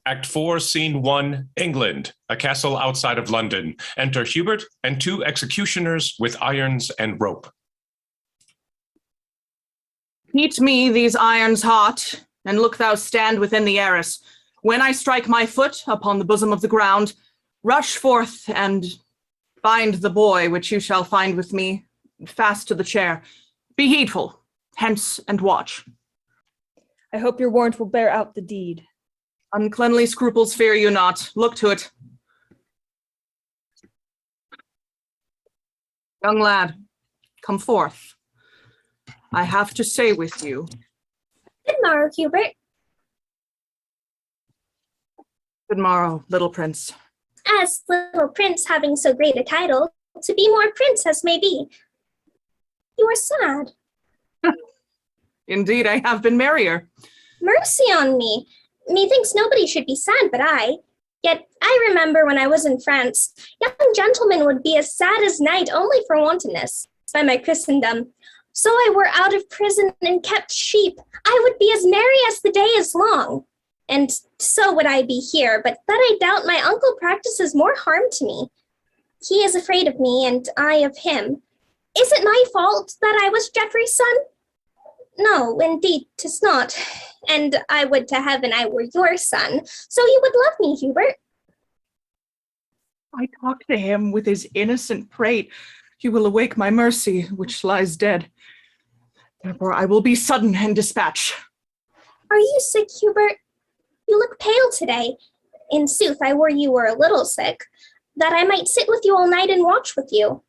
Act 4, Scene 1, England, a castle outside of London. Enter Hubert and 2 executioners with irons and rope. Heat me these irons hot, and look thou stand within the arras. When I strike my foot upon the bosom of the ground, rush forth and bind the boy which you shall find with me fast to the chair. Be heedful, hence and watch. I hope your warrant will bear out the deed. Uncleanly scruples fear you not. Look to it. Young lad, come forth. I have to say with you. Good morrow, Hubert. Good morrow, little prince. As little prince having so great a title, to be more prince as may be. You are sad. Indeed, I have been merrier. Mercy on me. Methinks nobody should be sad but I. Yet I remember when I was in France, young gentlemen would be as sad as night only for wantonness, by my Christendom. So I were out of prison and kept sheep, I would be as merry as the day is long. And so would I be here, but that I doubt my uncle practices more harm to me. He is afraid of me, and I of him. Is it my fault that I was Geoffrey's son? No, indeed, 'tis not. And I would to heaven I were your son, so you would love me, Hubert. I talk to him with his innocent prate. You will awake my mercy, which lies dead. Therefore I will be sudden and dispatch. Are you sick, Hubert? You look pale today. In sooth, I were you were a little sick, that I might sit with you all night and watch with you.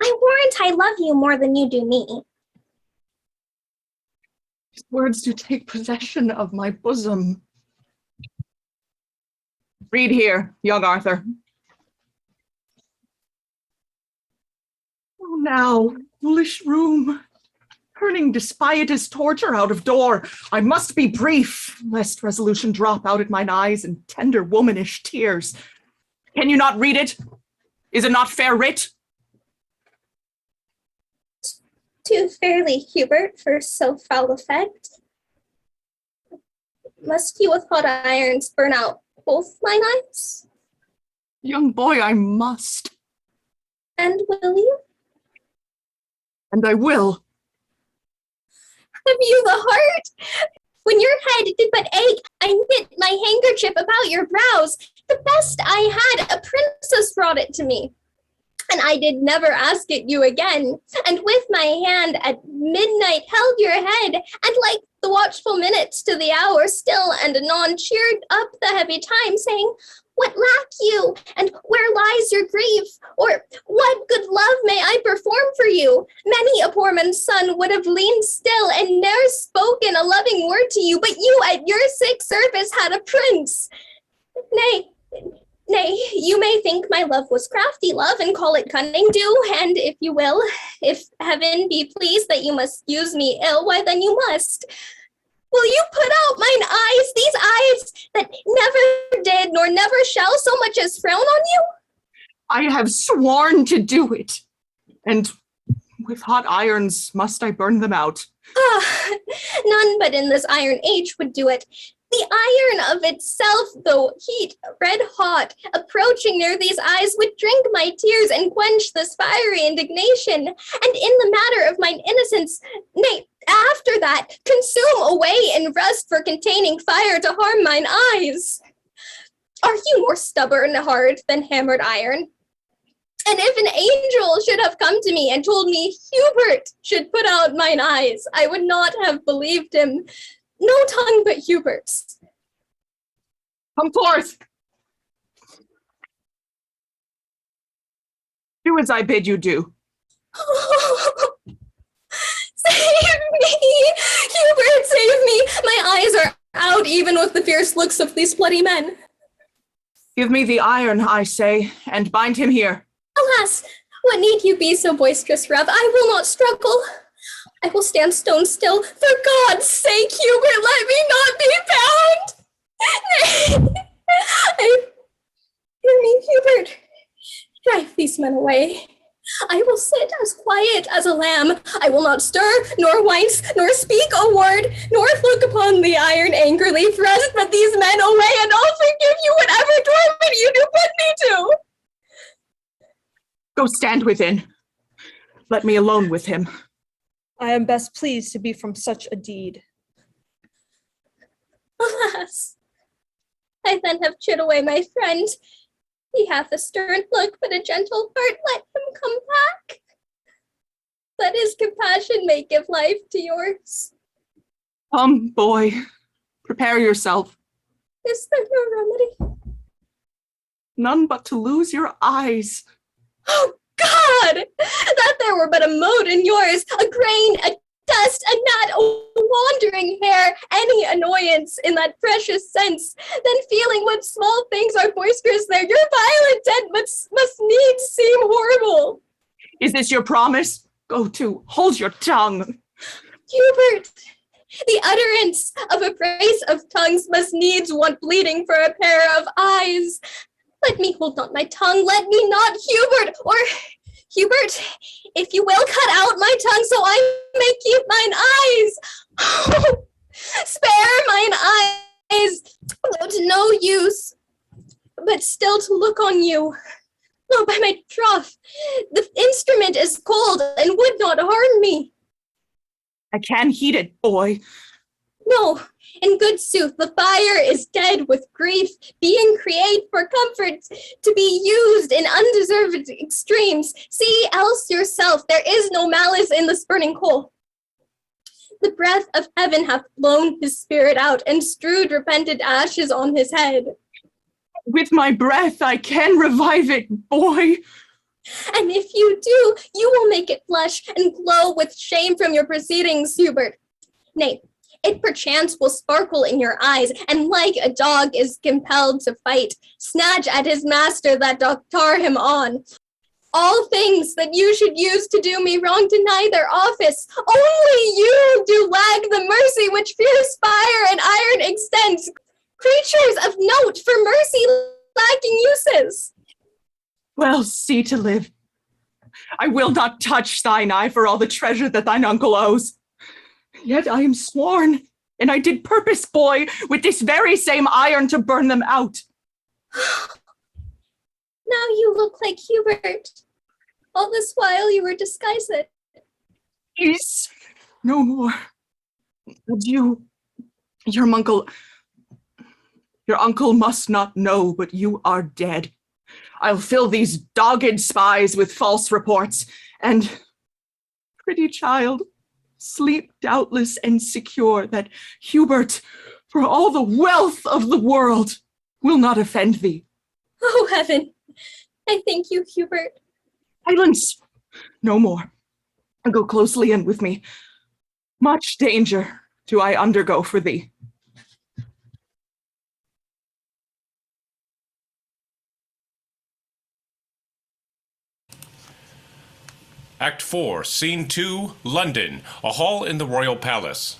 I warrant I love you more than you do me. These words do take possession of my bosom. Read here, young Arthur. Oh, now, foolish room, turning dispietous torture out of door. I must be brief, lest resolution drop out at mine eyes and tender womanish tears. Can you not read it? Is it not fair writ? Too fairly, Hubert, for so foul effect. Must you with hot irons burn out both mine eyes? Young boy, I must. And will you? And I will. Have you the heart? When your head did but ache, I knit my handkerchief about your brows. The best I had, a princess brought it to me. And I did never ask it you again. And with my hand at midnight held your head, and like the watchful minutes to the hour, still and anon cheered up the heavy time, saying, what lack you? And where lies your grief? Or what good love may I perform for you? Many a poor man's son would have leaned still and ne'er spoken a loving word to you, but you at your sick service had a prince. Nay, you may think my love was crafty love and call it cunning do, and if you will, if heaven be pleased that you must use me ill, why then you must. Will you put out mine eyes, these eyes that never did nor never shall so much as frown on you? I have sworn to do it, and with hot irons must I burn them out. None but in this iron age would do it. The iron of itself, though heat red hot, approaching near these eyes, would drink my tears and quench this fiery indignation. And in the matter of mine innocence, nay, after that, consume away in rust for containing fire to harm mine eyes. Are you more stubborn hard than hammered iron? And if an angel should have come to me and told me Hubert should put out mine eyes, I would not have believed him. No tongue but Hubert's. Come forth. Do as I bid you do. Save me! Hubert, save me! My eyes are out even with the fierce looks of these bloody men. Give me the iron, I say, and bind him here. Alas, what need you be so boisterous, Rev? I will not struggle. I will stand stone still. For God's sake, Hubert, let me not be bound. Hear me, Hubert. Drive these men away. I will sit as quiet as a lamb. I will not stir, nor wince, nor speak a word, nor look upon the iron angrily thrust, but these men away and Go stand within. Let me alone with him. I am best pleased to be from such a deed. Alas, I then have chid away my friend. He hath a stern look, but a gentle heart. Let him come back. Let his compassion may give life to yours. Come, boy. Prepare yourself. Is there no remedy? None but to lose your eyes. Oh, God! That there were but a mote in yours, a grain, a dust, a gnat, a wandering hair, any annoyance in that precious sense, then feeling what small things are boisterous there, your violent death must needs seem horrible. Is this your promise? Go to, hold your tongue. Hubert, the utterance of a brace of tongues must needs want bleeding for a pair of eyes. Let me hold not my tongue, let me not, Hubert, or Hubert, if you will, cut out my tongue so I may keep mine eyes. Oh, spare mine eyes, though to no use, but still to look on you. No, by my troth, the instrument is cold and would not harm me. I can heat it, boy. No, in good sooth, the fire is dead with grief, being created for comfort to be used in undeserved extremes. See else yourself, there is no malice in this burning coal. The breath of heaven hath blown his spirit out and strewed repentant ashes on his head. With my breath, I can revive it, boy. And if you do, you will make it blush and glow with shame from your proceedings, Hubert. Nay, it perchance will sparkle in your eyes, and like a dog is compelled to fight, snatch at his master that doth tar him on. All things that you should use to do me wrong deny their office. Only you do lack the mercy which fierce fire and iron extends. Creatures of note for mercy lacking uses. Well, see to live. I will not touch thine eye for all the treasure that thine uncle owes. Yet I am sworn, and I did purpose, boy, with this very same iron to burn them out. Now you look like Hubert. All this while you were disguised. Peace, no more. Adieu, your uncle must not know, but you are dead. I'll fill these dogged spies with false reports, and, pretty child, sleep doubtless and secure that Hubert, for all the wealth of the world, will not offend thee. Oh, heaven! I thank you, Hubert. Silence! No more. And go closely in with me. Much danger do I undergo for thee. Act 4, Scene 2, London, a hall in the royal palace.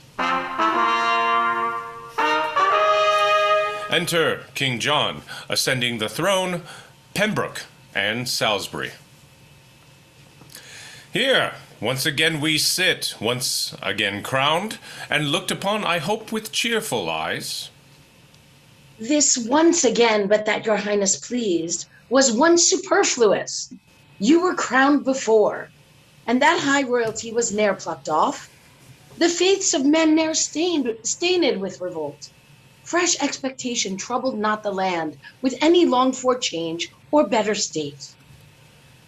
Enter King John, ascending the throne, Pembroke and Salisbury. Here, once again we sit, once again crowned, and looked upon, I hope, with cheerful eyes. This once again, but that your highness pleased, was once superfluous. You were crowned before, and that high royalty was ne'er plucked off. The faiths of men ne'er stained with revolt. Fresh expectation troubled not the land with any longed for change or better state.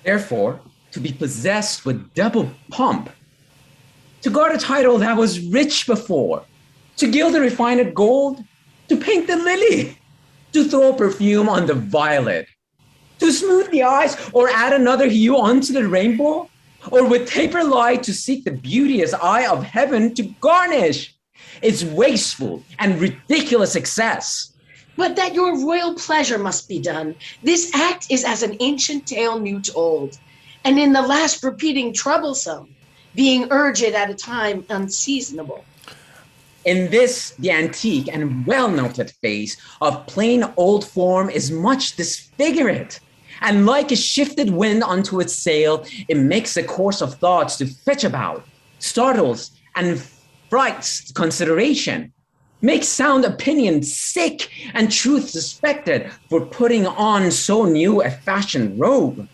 Therefore, to be possessed with double pomp, to guard a title that was rich before, to gild the refined gold, to paint the lily, to throw perfume on the violet, to smooth the eyes or add another hue onto the rainbow, or with taper light to seek the beauteous eye of heaven to garnish its wasteful and ridiculous excess. But that your royal pleasure must be done, this act is as an ancient tale new told, and in the last repeating troublesome, being urged at a time unseasonable. In this, the antique and well-noted face of plain old form is much disfigured, and like a shifted wind unto its sail, it makes a course of thoughts to fetch about, startles and frights consideration, makes sound opinion sick and truth suspected for putting on so new a fashioned robe.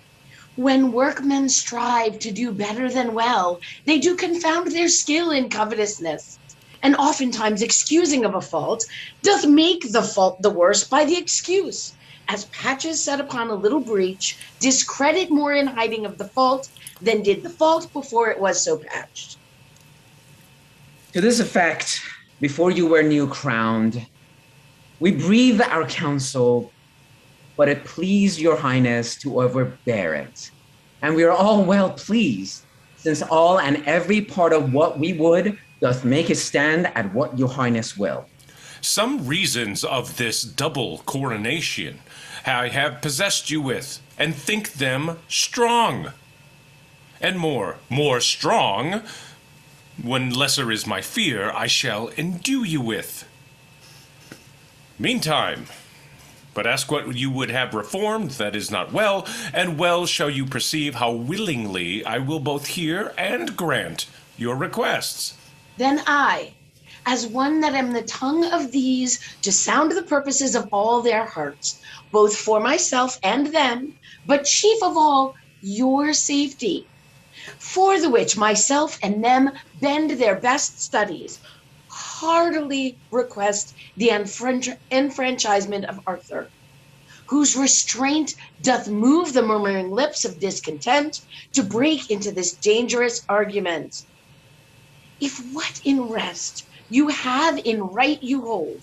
When workmen strive to do better than well, they do confound their skill in covetousness, and oftentimes excusing of a fault doth make the fault the worse by the excuse, as patches set upon a little breach discredit more in hiding of the fault than did the fault before it was so patched. To this effect, before you were new crowned, we breathe our counsel, but it pleased your highness to overbear it. And we are all well pleased, since all and every part of what we would doth make it stand at what your highness will. Some reasons of this double coronation I have possessed you with, and think them strong. And more strong, when lesser is my fear, I shall endue you with. Meantime, but ask what you would have reformed that is not well, and well shall you perceive how willingly I will both hear and grant your requests. Then I, as one that am the tongue of these, to sound the purposes of all their hearts, both for myself and them, but chief of all, your safety, for the which myself and them bend their best studies, heartily request the enfranchisement of Arthur, whose restraint doth move the murmuring lips of discontent to break into this dangerous argument. If what in rest you have in right you hold,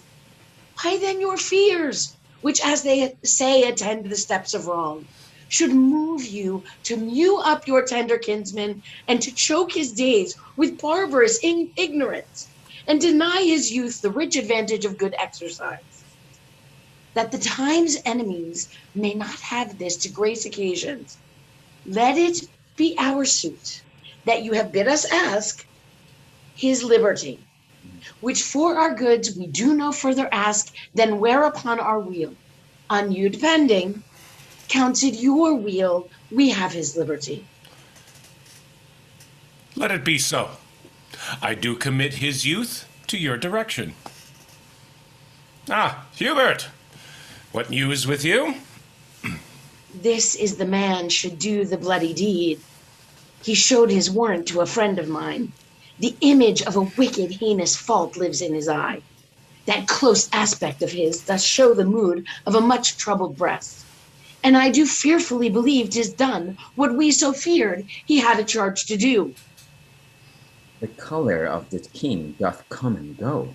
why then your fears, which as they say attend the steps of wrong, should move you to mew up your tender kinsman and to choke his days with barbarous ignorance, and deny his youth the rich advantage of good exercise, that the time's enemies may not have this to grace occasions. Let it be our suit that you have bid us ask his liberty, which for our goods we do no further ask than wear upon our wheel. On you depending, counted your wheel, we have his liberty. Let it be so. I do commit his youth to your direction. Ah, Hubert, what news with you? This is the man should do the bloody deed. He showed his warrant to a friend of mine. The image of a wicked, heinous fault lives in his eye. That close aspect of his does show the mood of a much troubled breast. And I do fearfully believe 'tis done what we so feared he had a charge to do. The color of the king doth come and go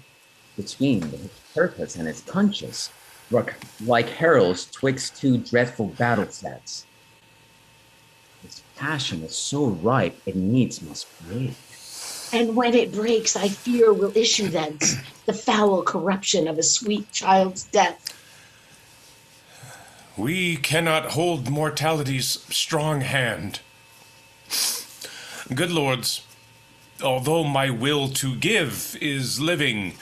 between his purpose and his conscience, like heralds twixt two dreadful battle sets. His passion is so ripe it needs must break. And when it breaks, I fear will issue thence the foul corruption of a sweet child's death. We cannot hold mortality's strong hand. Good lords, although my will to give is living,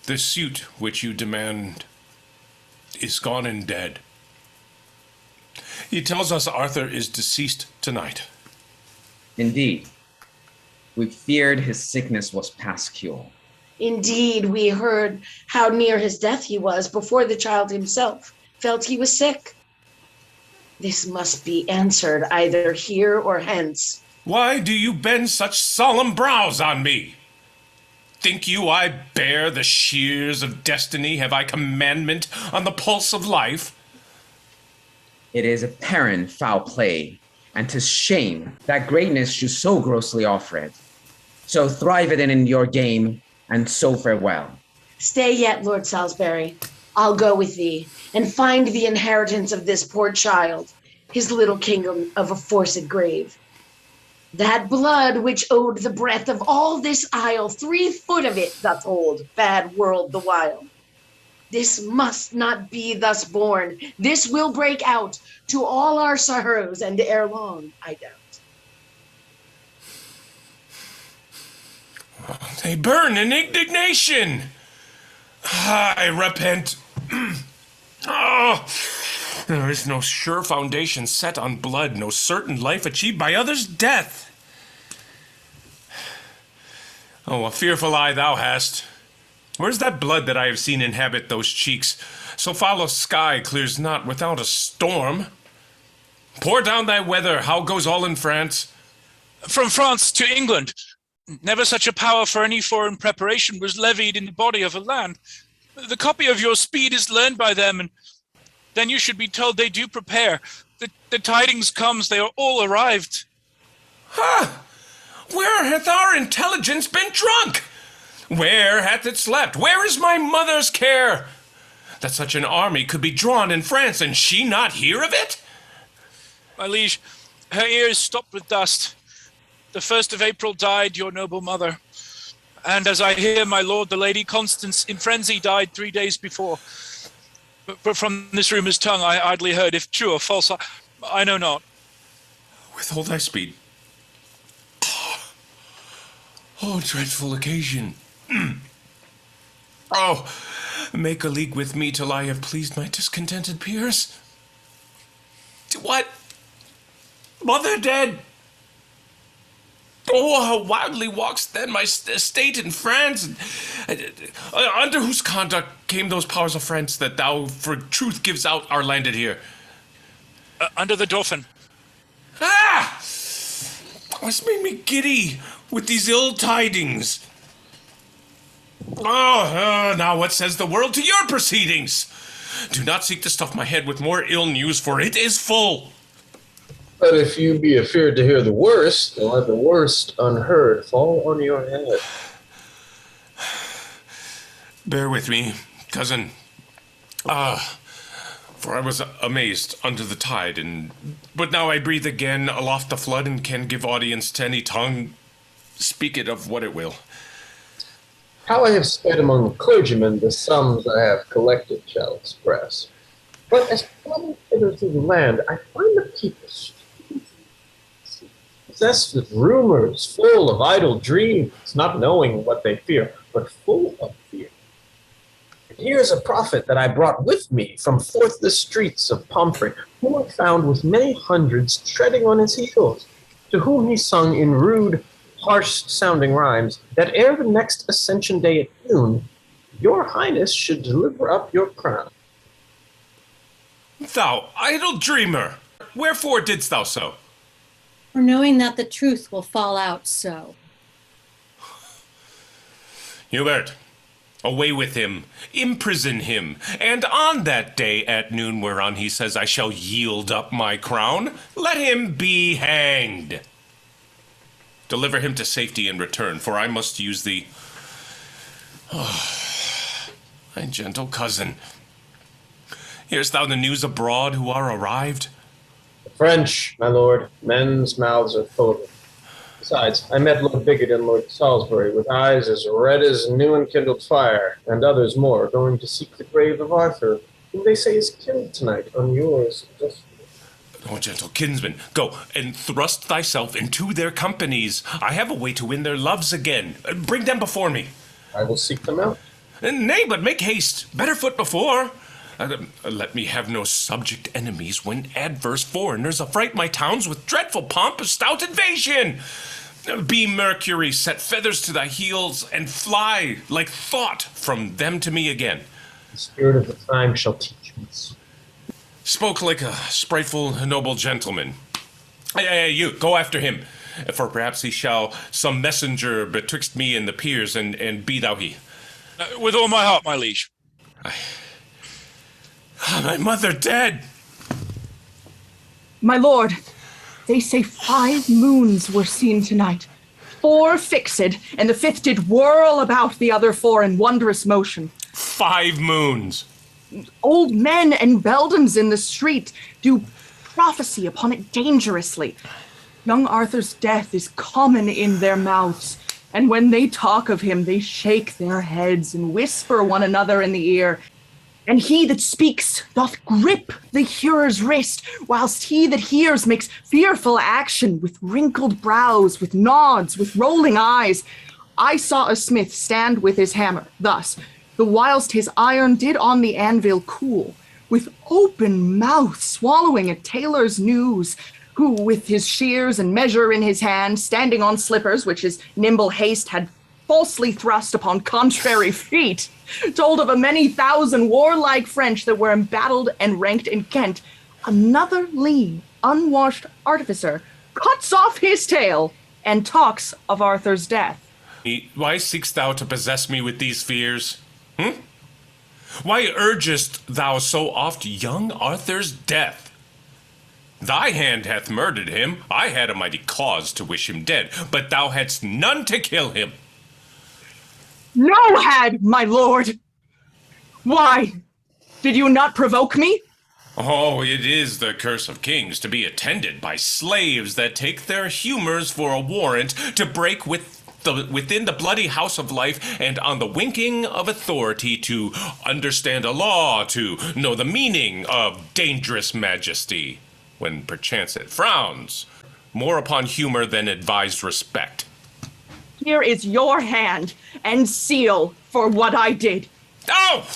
the suit which you demand is gone and dead. He tells us Arthur is deceased tonight. Indeed, we feared his sickness was past cure. Indeed, we heard how near his death he was before the child himself felt he was sick. This must be answered either here or hence. Why do you bend such solemn brows on me? Think you I bear the shears of destiny? Have I commandment on the pulse of life? It is apparent foul play, and 'tis shame that greatness should so grossly offer it. So thrive it in your game, and so farewell. Stay yet, Lord Salisbury. I'll go with thee, and find the inheritance of this poor child, his little kingdom of a forced grave. That blood which owed the breath of all this isle, 3 foot of it doth hold, bad world the while. This must not be thus born. This will break out to all our sorrows, and ere long, I doubt. They burn in indignation. I repent. Oh, there is no sure foundation set on blood, no certain life achieved by others' death. Oh, a fearful eye thou hast. Where's that blood that I have seen inhabit those cheeks? So foul a sky clears not without a storm. Pour down thy weather. How goes all in France? From France to England. Never such a power for any foreign preparation was levied in the body of a land. The copy of your speed is learned by them, and then you should be told they do prepare. The tidings comes, they are all arrived. Ha! Where hath our intelligence been drunk? Where hath it slept? Where is my mother's care? That such an army could be drawn in France, and she not hear of it? My liege, her ears stopped with dust. The 1st of April died your noble mother. And as I hear, my lord, the Lady Constance, in frenzy died 3 days before. But from this rumour's tongue I idly heard, if true or false, I know not. Withhold thy speed. Oh, dreadful occasion. Oh, make a league with me till I have pleased my discontented peers. What? Mother dead? Oh, how wildly walks then my estate in France, under whose conduct came those powers of France that thou for truth gives out our landed here? Under the Dauphin. Ah! What's made me giddy with these ill tidings? Now what says the world to your proceedings? Do not seek to stuff my head with more ill news, for it is full. But if you be afeard to hear the worst, then let the worst unheard fall on your head. Bear with me, cousin. For I was amazed under the tide, but now I breathe again aloft the flood, and can give audience to any tongue, speak it of what it will. How I have sped among clergymen the sums I have collected shall express. But as traveling hither through the land, I find the people possessed with rumors, full of idle dreams, not knowing what they fear, but full of fear. And here's a prophet that I brought with me from forth the streets of Pomfrey, whom I found with many hundreds treading on his heels, to whom he sung in rude, harsh-sounding rhymes, that ere the next Ascension Day at noon, your highness should deliver up your crown. Thou idle dreamer, wherefore didst thou so? For knowing that the truth will fall out so. Hubert, away with him, imprison him, and on that day at noon whereon he says I shall yield up my crown, let him be hanged. Deliver him to safety in return, for I must use thee. Oh, my gentle cousin. Hearest thou the news abroad who are arrived? The French, my lord, men's mouths are full of it. Besides, I met Lord Bigot and Lord Salisbury with eyes as red as new enkindled fire, and others more, going to seek the grave of Arthur, whom they say is killed tonight on yours. Oh, gentle kinsman, go and thrust thyself into their companies. I have a way to win their loves again. Bring them before me. I will seek them out. Nay, but make haste. Better foot before. Let me have no subject enemies when adverse foreigners affright my towns with dreadful pomp of stout invasion. Be Mercury, set feathers to thy heels, and fly like thought from them to me again. The spirit of the time shall teach us. Spoke like a spriteful, noble gentleman. You, go after him, for perhaps he shall some messenger betwixt me and the peers, and be thou he. With all my heart, my liege. My mother dead! My lord, they say 5 moons were seen tonight. 4 fixed, and the 5th did whirl about the other 4 in wondrous motion. 5 moons! Old men and beldams in the street do prophecy upon it dangerously. Young Arthur's death is common in their mouths, and when they talk of him, they shake their heads and whisper one another in the ear. And he that speaks doth grip the hearer's wrist, whilst he that hears makes fearful action with wrinkled brows, with nods, with rolling eyes. I saw a smith stand with his hammer, thus, the whilst his iron did on the anvil cool, with open mouth swallowing a tailor's news, who with his shears and measure in his hand, standing on slippers, which his nimble haste had falsely thrust upon contrary feet, told of a many thousand warlike French that were embattled and ranked in Kent, another lee unwashed artificer cuts off his tail and talks of Arthur's death. Why seekst thou to possess me with these fears? Why urgest thou so oft young Arthur's death? Thy hand hath murdered him. I had a mighty cause to wish him dead, but thou hadst none to kill him. No had, my lord. Why? Did you not provoke me? Oh, it is the curse of kings to be attended by slaves that take their humors for a warrant to break within the bloody house of life, and on the winking of authority to understand a law, to know the meaning of dangerous majesty, when perchance it frowns more upon humor than advised respect. Here is your hand and seal for what I did. Oh!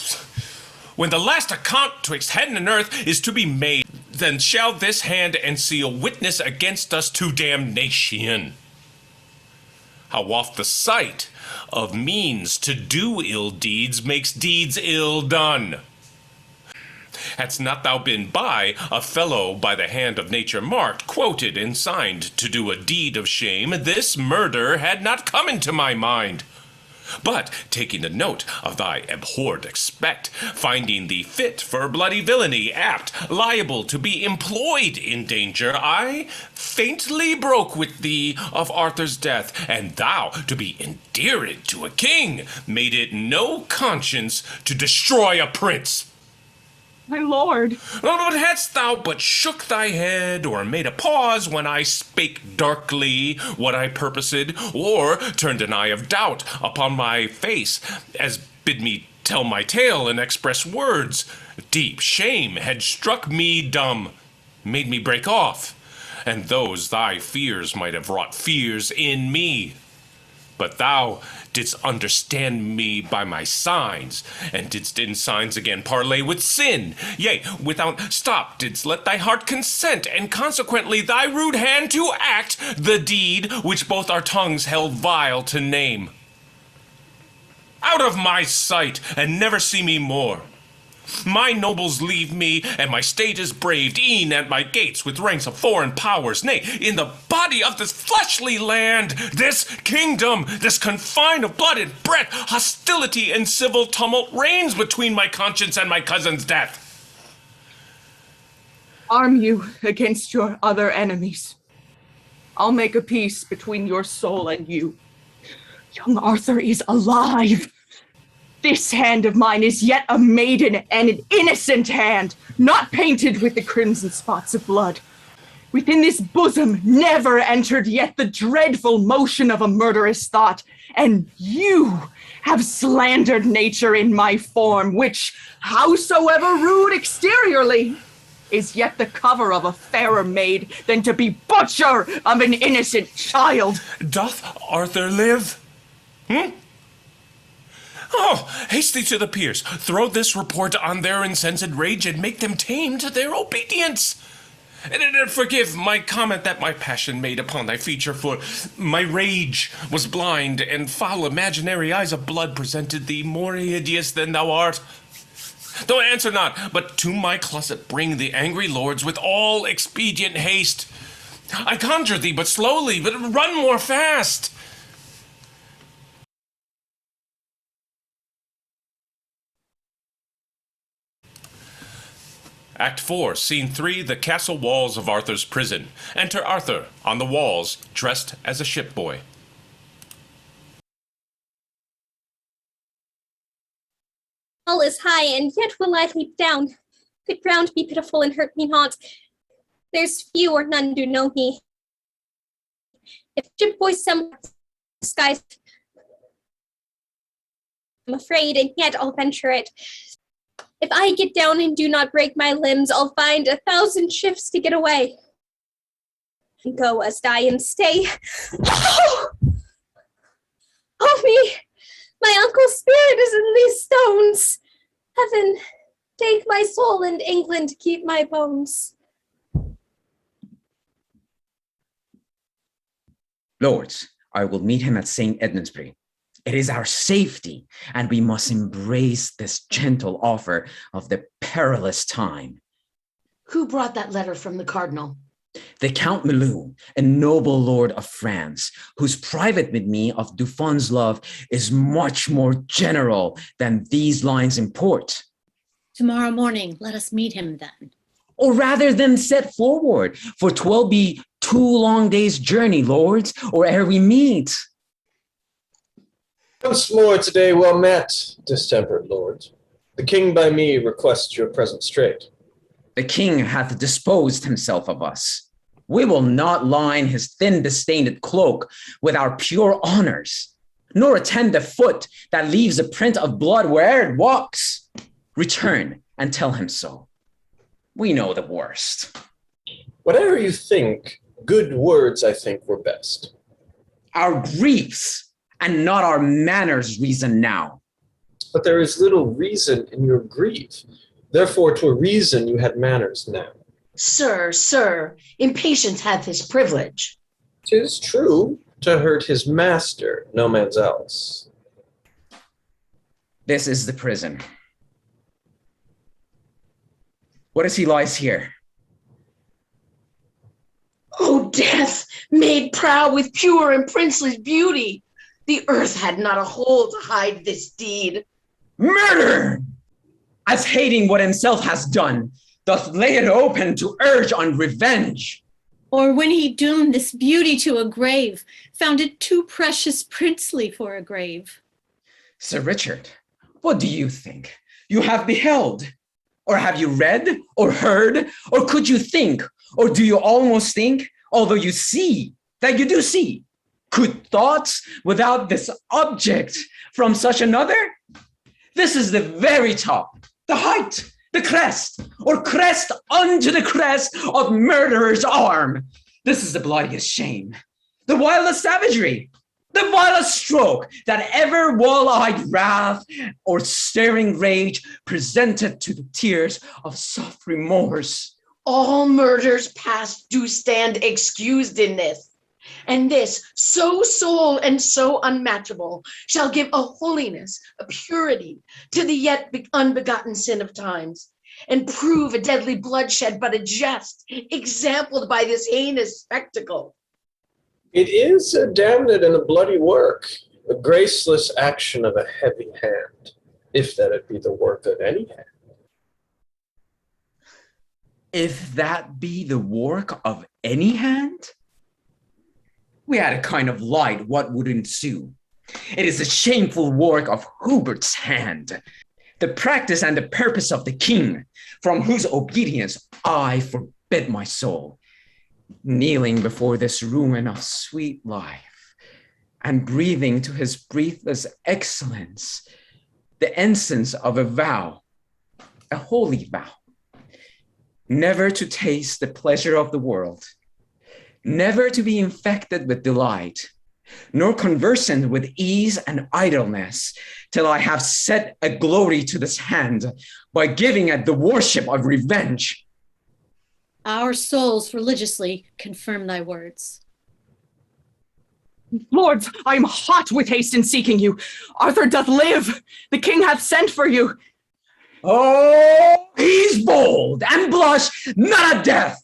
When the last account twixt heaven and earth is to be made, then shall this hand and seal witness against us to damnation. How oft the sight of means to do ill deeds makes deeds ill done. Hadst not thou been by, a fellow by the hand of nature marked, quoted, and signed to do a deed of shame, this murder had not come into my mind. But, taking the note of thy abhorred expect, finding thee fit for bloody villainy, apt, liable to be employed in danger, I faintly broke with thee of Arthur's death, and thou, to be endeared to a king, made it no conscience to destroy a prince. My lord. But hadst thou but shook thy head, or made a pause when I spake darkly what I purposed, or turned an eye of doubt upon my face, as bid me tell my tale and express words, deep shame had struck me dumb, made me break off, and those thy fears might have wrought fears in me. But thou didst understand me by my signs, and didst in signs again parley with sin. Yea, without stop didst let thy heart consent, and consequently thy rude hand to act the deed which both our tongues held vile to name. Out of my sight, and never see me more. My nobles leave me, and my state is braved, e'en at my gates with ranks of foreign powers. Nay, in the body of this fleshly land, this kingdom, this confine of blood and breath, hostility and civil tumult reigns between my conscience and my cousin's death. Arm you against your other enemies. I'll make a peace between your soul and you. Young Arthur is alive. This hand of mine is yet a maiden and an innocent hand, not painted with the crimson spots of blood. Within this bosom never entered yet the dreadful motion of a murderous thought, and you have slandered nature in my form, which, howsoever rude exteriorly, is yet the cover of a fairer maid than to be butcher of an innocent child. Doth Arthur live? Oh, haste thee to the peers. Throw this report on their incensed rage, and make them tame to their obedience. And forgive my comment that my passion made upon thy feature, for my rage was blind, and foul imaginary eyes of blood presented thee more hideous than thou art. Though answer not, but to my closet bring the angry lords with all expedient haste. I conjure thee, but slowly, but run more fast. Act 4, Scene 3, the castle walls of Arthur's prison. Enter Arthur, on the walls, dressed as a shipboy. All is high, and yet will I leap down. Could ground be pitiful and hurt me not. There's few or none do know me. If shipboy some skies, I'm afraid, and yet I'll venture it. If I get down and do not break my limbs, I'll find 1,000 shifts to get away. And go as die and stay. Oh me! My uncle's spirit is in these stones. Heaven, take my soul, and England keep my bones. Lords, I will meet him at St. Edmundsbury. It is our safety, and we must embrace this gentle offer of the perilous time. Who brought that letter from the cardinal? The Count Melou, a noble lord of France, whose private with me of Duffon's love is much more general than these lines import. Tomorrow morning, let us meet him then. Or rather than set forward, for 'twill be 2 long days' journey, lords, or ere we meet. Once more today well met, distempered lords. The king by me requests your presence straight. The king hath disposed himself of us. We will not line his thin disdained cloak with our pure honors, nor attend the foot that leaves a print of blood where'er it walks. Return and tell him so. We know the worst. Whatever you think, good words I think were best. Our griefs and not our manners reason now. But there is little reason in your grief. Therefore, to a reason you had manners now. Sir, impatience hath his privilege. 'Tis true, to hurt his master, no man's else. This is the prison. What as he lies here? O death, made proud with pure and princely beauty! The earth had not a hole to hide this deed. Murder! As hating what himself has done, doth lay it open to urge on revenge. Or when he doomed this beauty to a grave, found it too precious princely for a grave. Sir Richard, what do you think? You have beheld, or have you read, or heard, or could you think, or do you almost think, although you see, that you do see? Could thoughts without this object from such another? This is the very top, the height, the crest, or crest unto the crest of murderer's arm. This is the bloodiest shame, the wildest savagery, the vilest stroke that ever wall-eyed wrath or staring rage presented to the tears of soft remorse. All murders past do stand excused in this. And this, so sole and so unmatchable, shall give a holiness, a purity to the yet unbegotten sin of times, and prove a deadly bloodshed but a jest, exampled by this heinous spectacle. It is a damned and a bloody work, a graceless action of a heavy hand, if that it be the work of any hand. If that be the work of any hand? We had a kind of light what would ensue. It is the shameful work of Hubert's hand, the practice and the purpose of the king, from whose obedience I forbid my soul, kneeling before this ruin of sweet life, and breathing to his breathless excellence the incense of a vow, a holy vow, never to taste the pleasure of the world, never to be infected with delight, nor conversant with ease and idleness, till I have set a glory to this hand by giving it the worship of revenge. Our souls religiously confirm thy words. Lords, I am hot with haste in seeking you. Arthur doth live. The king hath sent for you. Oh, he's bold and blush not at death.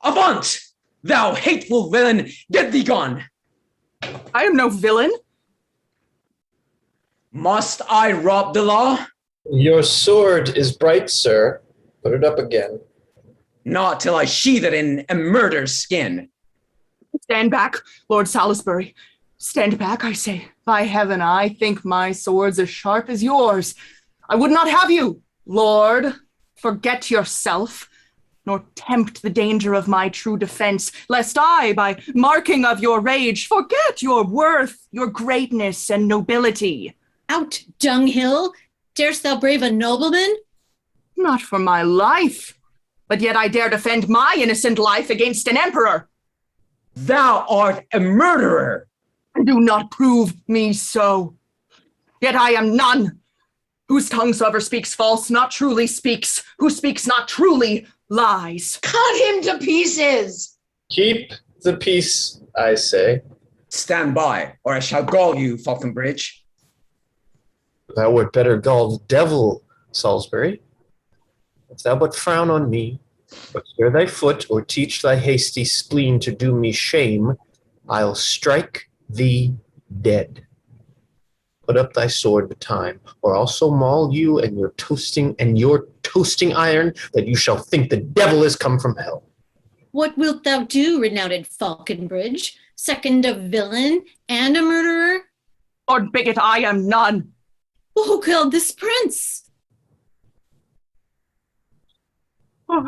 Avaunt, thou hateful villain, get thee gone. I am no villain. Must I rob the law? Your sword is bright, sir. Put it up again. Not till I sheathe it in a murder's skin. Stand back, Lord Salisbury. Stand back, I say. By heaven, I think my sword's as sharp as yours. I would not have you, Lord, forget yourself, nor tempt the danger of my true defense, lest I, by marking of your rage, forget your worth, your greatness, and nobility. Out, dunghill! Darest thou brave a nobleman? Not for my life, but yet I dare defend my innocent life against an emperor. Thou art a murderer. Do not prove me so. Yet I am none. Whose tongue soever speaks false, not truly speaks. Who speaks not truly, lies. Cut him to pieces. Keep the peace, I say. Stand by, or I shall gall you, Falconbridge. Thou wert better gall the devil, Salisbury. If thou but frown on me, But stir thy foot, or teach thy hasty spleen to do me shame, I'll strike thee dead. Put up thy sword betime, or I'll so maul you and your toasting iron that you shall think the devil is come from hell. What wilt thou do, renowned Falconbridge, second a villain and a murderer? Lord Bigot, I am none. Well, who killed this prince? Oh.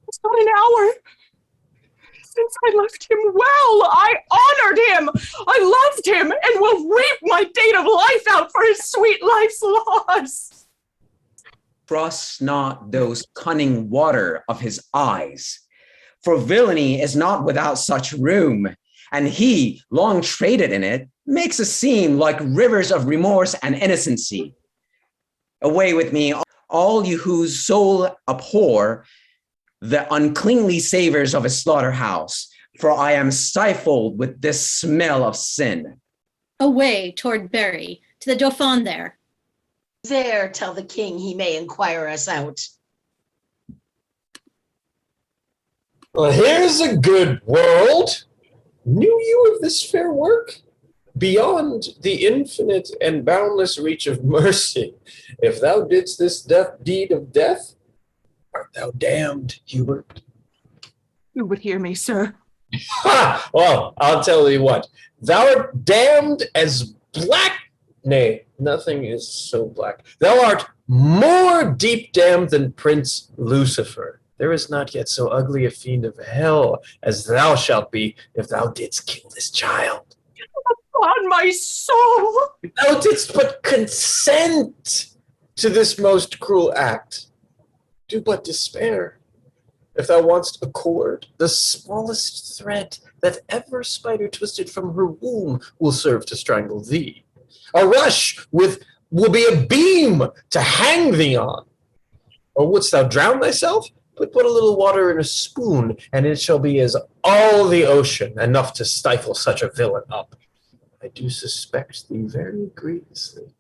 It's not an hour since I left him well. I honored him. I loved him and will reap my date of life out for his sweet life's loss. Trust not those cunning water of his eyes, for villainy is not without such room, and he, long traded in it, makes us seem like rivers of remorse and innocency. Away with me, all you whose soul abhor the uncleanly savors of a slaughterhouse, for I am stifled with this smell of sin. Away toward Berry, to the Dauphin there. There, tell the king he may inquire us out. Well, here's a good world. Knew you of this fair work? Beyond the infinite and boundless reach of mercy, if thou didst this deed of death, art thou damned, Hubert? You would hear me, sir. Ha! Well, I'll tell thee what. Thou art damned as black. Nay, nothing is so black. Thou art more deep damned than Prince Lucifer. There is not yet so ugly a fiend of hell as thou shalt be if thou didst kill this child. On my soul. Thou didst but consent to this most cruel act. Do but despair. If thou wantst a cord, the smallest thread that ever spider twisted from her womb will serve to strangle thee. A rush will be a beam to hang thee on. Or wouldst thou drown thyself? Put a little water in a spoon, and it shall be as all the ocean, enough to stifle such a villain up. I do suspect thee very grievously.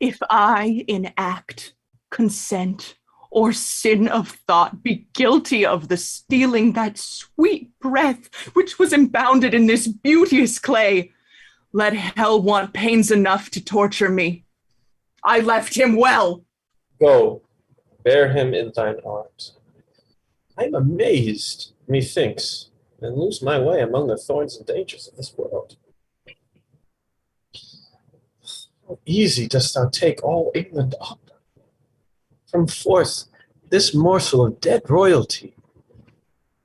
If I in act, consent, or sin of thought be guilty of the stealing that sweet breath which was imbounded in this beauteous clay, let hell want pains enough to torture me. I left him well. Go, bear him in thine arms. I am amazed, methinks, and lose my way among the thorns and dangers of this world. How easy dost thou take all England up? From forth this morsel of dead royalty,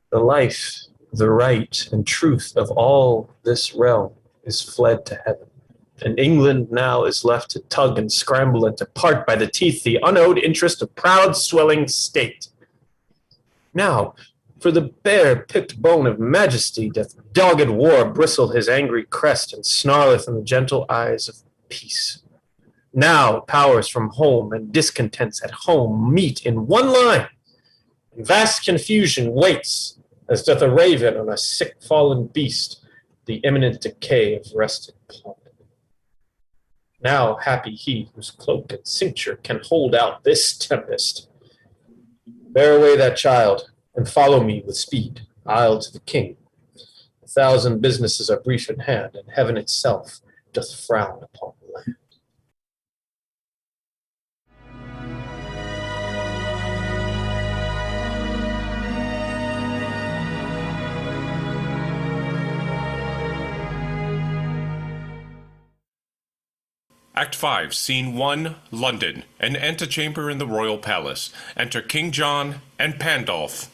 the life, the right, and truth of all this realm is fled to heaven. And England now is left to tug and scramble and to part by the teeth the unowed interest of proud swelling state. Now, for the bare picked bone of majesty doth dogged war bristle his angry crest and snarleth in the gentle eyes of peace. Now powers from home and discontents at home meet in one line, and vast confusion waits, as doth a raven on a sick fallen beast, the imminent decay of rested pomp. Now happy he whose cloak and cincture can hold out this tempest. Bear away that child, and follow me with speed. I'll to the king. 1,000 businesses are brief in hand, and heaven itself doth frown upon the land. Act 5, Scene 1, London, an antechamber in the royal palace. Enter King John and Pandolph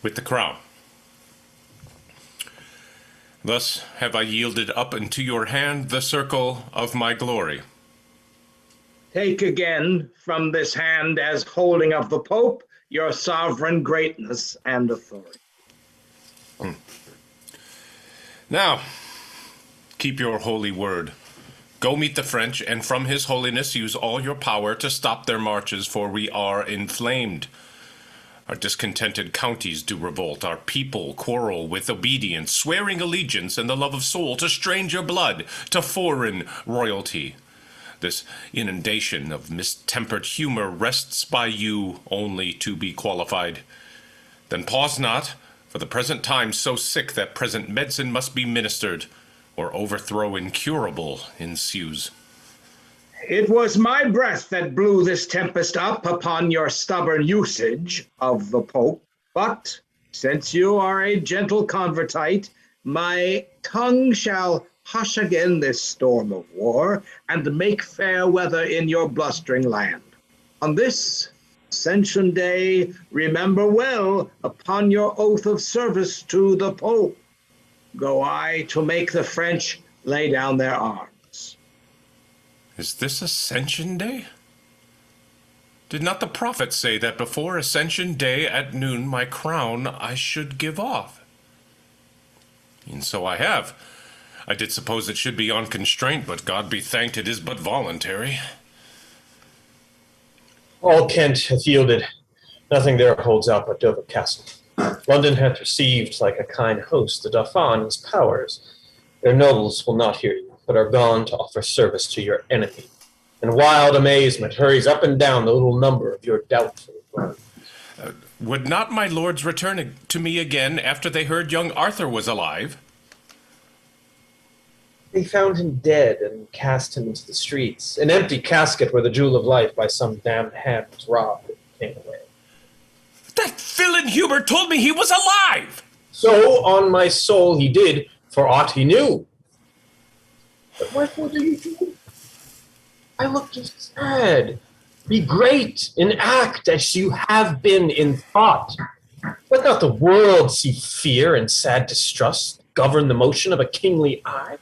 with the crown. Thus have I yielded up into your hand the circle of my glory. Take again from this hand as holding of the Pope your sovereign greatness and authority. Now, keep your holy word. Go meet the French, and from his holiness use all your power to stop their marches, for we are inflamed. Our discontented counties do revolt, our people quarrel with obedience, swearing allegiance and the love of soul to stranger blood, to foreign royalty. This inundation of mistempered humor rests by you only to be qualified. Then pause not, for the present time so sick that present medicine must be ministered, or overthrow incurable ensues. It was my breath that blew this tempest up upon your stubborn usage of the Pope, but since you are a gentle convertite, my tongue shall hush again this storm of war, and make fair weather in your blustering land. On this Ascension Day, remember well upon your oath of service to the Pope, go I to make the French lay down their arms. Is this Ascension Day? Did not the prophet say that before Ascension Day at noon my crown I should give off? And so I have. I did suppose it should be on constraint, but God be thanked it is but voluntary. All Kent hath yielded. Nothing there holds out but Dover Castle. London hath received like a kind host the Dauphin's powers. Their nobles will not hear you, but are gone to offer service to your enemy. And wild amazement hurries up and down the little number of your doubtful ground. Would not my lords return to me again after they heard young Arthur was alive? They found him dead and cast him into the streets, an empty casket where the jewel of life by some damned hand was robbed and came away. That villain Hubert told me he was alive! So, on my soul, he did, for aught he knew. But wherefore do you do? I look just sad. Be great in act as you have been in thought. Let not the world see fear and sad distrust govern the motion of a kingly eye.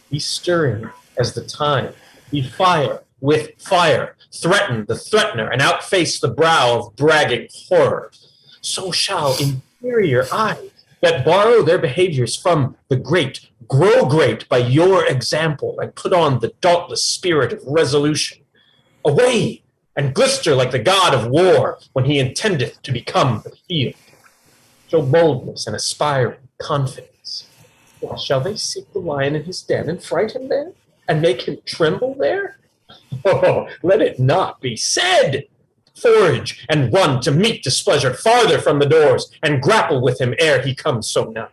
Be stirring as the time. Be fire with fire. Threaten the threatener and outface the brow of bragging horror. So shall inferior eyes that borrow their behaviors from the great grow great by your example and put on the dauntless spirit of resolution. Away and glister like the god of war when he intendeth to become the field. Show boldness and aspiring confidence. Well, shall they seek the lion in his den and fright him there? And make him tremble there? Oh, let it not be said! Forage and run to meet displeasure farther from the doors, and grapple with him ere he comes so nigh.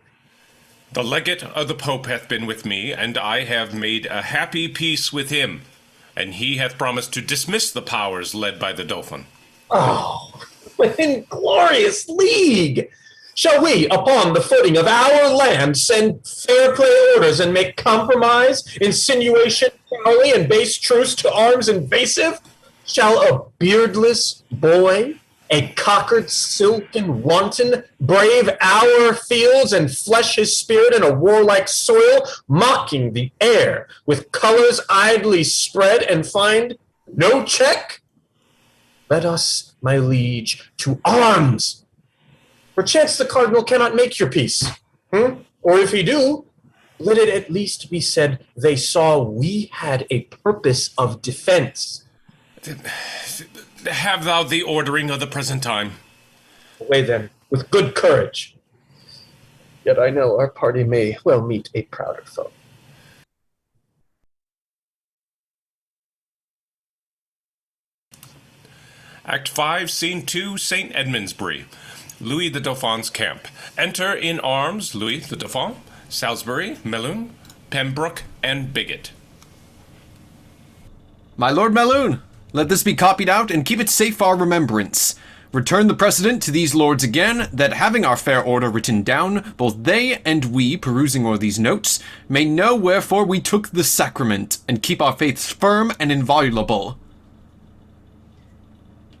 The legate of the Pope hath been with me, and I have made a happy peace with him, and he hath promised to dismiss the powers led by the Dauphin. Oh, what inglorious league! Shall we, upon the footing of our land, send fair play orders and make compromise, insinuation, folly, and base truce to arms invasive? Shall a beardless boy, a cockered silken wanton, brave our fields and flesh his spirit in a warlike soil, mocking the air with colors idly spread, and find no check? Let us, my liege, to arms! Perchance the cardinal cannot make your peace. Or if he do, let it at least be said they saw we had a purpose of defense. Have thou the ordering of the present time. Away then, with good courage. Yet I know our party may well meet a prouder foe. Act 5, Scene 2, St. Edmundsbury. Louis the Dauphin's camp. Enter in arms Louis the Dauphin, Salisbury, Melun, Pembroke, and Bigot. My Lord Melun, let this be copied out and keep it safe for our remembrance. Return the precedent to these lords again, that having our fair order written down, both they and we, perusing o'er these notes, may know wherefore we took the sacrament, and keep our faiths firm and inviolable.